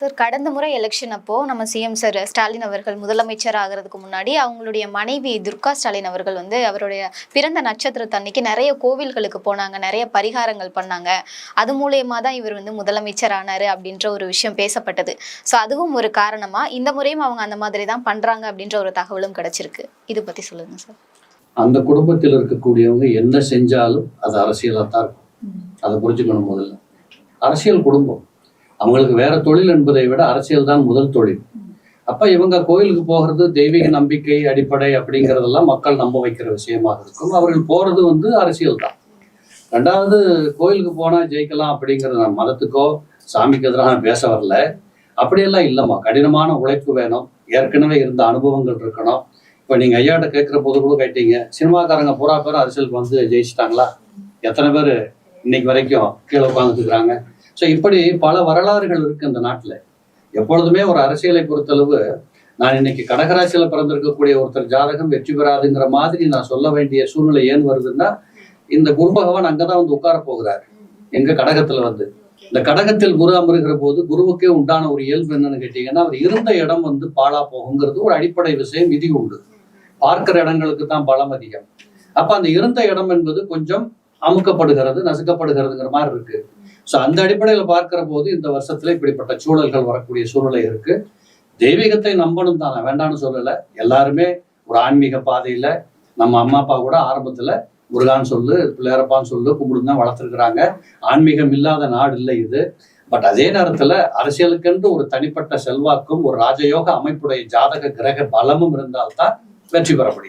Sir, கடந்த முறை election அப்போ நம்ம சிஎம் சார் ஸ்டாலின் அவர்கள் முதலமைச்சர் ஆகிறதுக்கு முன்னாடி அவங்களுடைய மனைவி துர்கா ஸ்டாலின் அவர்கள் அவருடைய பிறந்த நட்சத்திரத்தன்னைக்கு நிறைய கோவில்களுக்கு போனாங்க, நிறைய பரிகாரங்கள் பண்ணாங்க. அது மூலயமா தான் இவர் முதலமைச்சர் ஆனாரு அப்படின்ற ஒரு விஷயம் பேசப்பட்டது. ஸோ அதுவும் ஒரு காரணமா இந்த முறையும் அவங்க அந்த மாதிரி தான் பண்றாங்க அப்படின்ற ஒரு தகவலும் கிடைச்சிருக்கு. இது பத்தி சொல்லுங்க சார். அந்த குடும்பத்தில் இருக்கக்கூடியவங்க என்ன செஞ்சாலும் அது அரசியலாக தான் இருக்கும். அதை புரிஞ்சுக்கணும். முதல்ல அரசியல் குடும்பம், அவங்களுக்கு வேற தொழில் என்பதை விட அரசியல் தான் முதல் தொழில். அப்ப இவங்க கோயிலுக்கு போகிறது தெய்வீக நம்பிக்கை அடிப்படை அப்படிங்கிறதெல்லாம் மக்கள் நம்ப வைக்கிற விஷயமாக இருக்கும். அவர்கள் போறது அரசியல் தான். ரெண்டாவது, கோயிலுக்கு போனா ஜெயிக்கலாம் அப்படிங்கிறது நான் மதத்துக்கோ சாமிக்கு எதிராக பேச வரல. அப்படியெல்லாம் இல்லைம்மா. கடினமான உழைப்பு வேணும், ஏற்கனவே இருந்த அனுபவங்கள் இருக்கணும். இப்போ நீங்க ஐயாட்ட கேட்குற போது கூட கேட்டீங்க, சினிமாக்காரங்க பூரா பேர் அரசியலுக்கு ஜெயிச்சிட்டாங்களா? எத்தனை பேர் இன்னைக்கு வரைக்கும் கீழே உட்காந்துட்டு இருக்கிறாங்க? ஸோ இப்படி பல வரலாறுகள் இருக்கு இந்த நாட்டில். எப்பொழுதுமே ஒரு அரசியலை பொறுத்தளவு நான் இன்னைக்கு கடகராசியில பிறந்திருக்கக்கூடிய ஒருத்தர் ஜாதகம் வெற்றி பெறாதுங்கிற மாதிரி நான் சொல்ல வேண்டிய சூழ்நிலை ஏன் வருதுன்னா, இந்த குரு பகவான் அங்கதான் உட்கார போகிறார். எங்க கடகத்துல இந்த கடகத்தில் குரு அமருகிற போது குருவுக்கே உண்டான ஒரு இயல்பு என்னன்னு கேட்டீங்கன்னா, அவர் இருந்த இடம் பாழா போகுங்கிறது ஒரு அடிப்படை விஷயம், விதி உண்டு. பார்க்கிற இடங்களுக்கு தான் பலம் அதிகம். அப்ப அந்த இருந்த இடம் என்பது கொஞ்சம் அமுக்கப்படுகிறது, நசுக்கப்படுகிறதுங்கிற மாதிரி இருக்கு. ஸோ அந்த அடிப்படையில பார்க்கிற போது இந்த வருஷத்துல இப்படிப்பட்ட சூழல்கள் வரக்கூடிய சூழ்நிலை இருக்கு. தெய்வீகத்தை நம்பணும் தான், வேண்டான்னு சொல்லலை. எல்லாருமே ஒரு ஆன்மீக பாதையில நம்ம அம்மா அப்பா கூட ஆரம்பத்துல முருகான்னு சொல்லு, பிள்ளையரப்பான்னு சொல்லு கும்பிடுன்னு தான் வளர்த்துருக்குறாங்க. ஆன்மீகம் இல்லாத நாடு இல்லை இது. பட் அதே நேரத்துல அரசியலுக்கென்று ஒரு தனிப்பட்ட செல்வாக்கும் ஒரு ராஜயோக அமைப்புடைய ஜாதக கிரக பலமும் இருந்தால்தான் வெற்றி பெற முடியும்.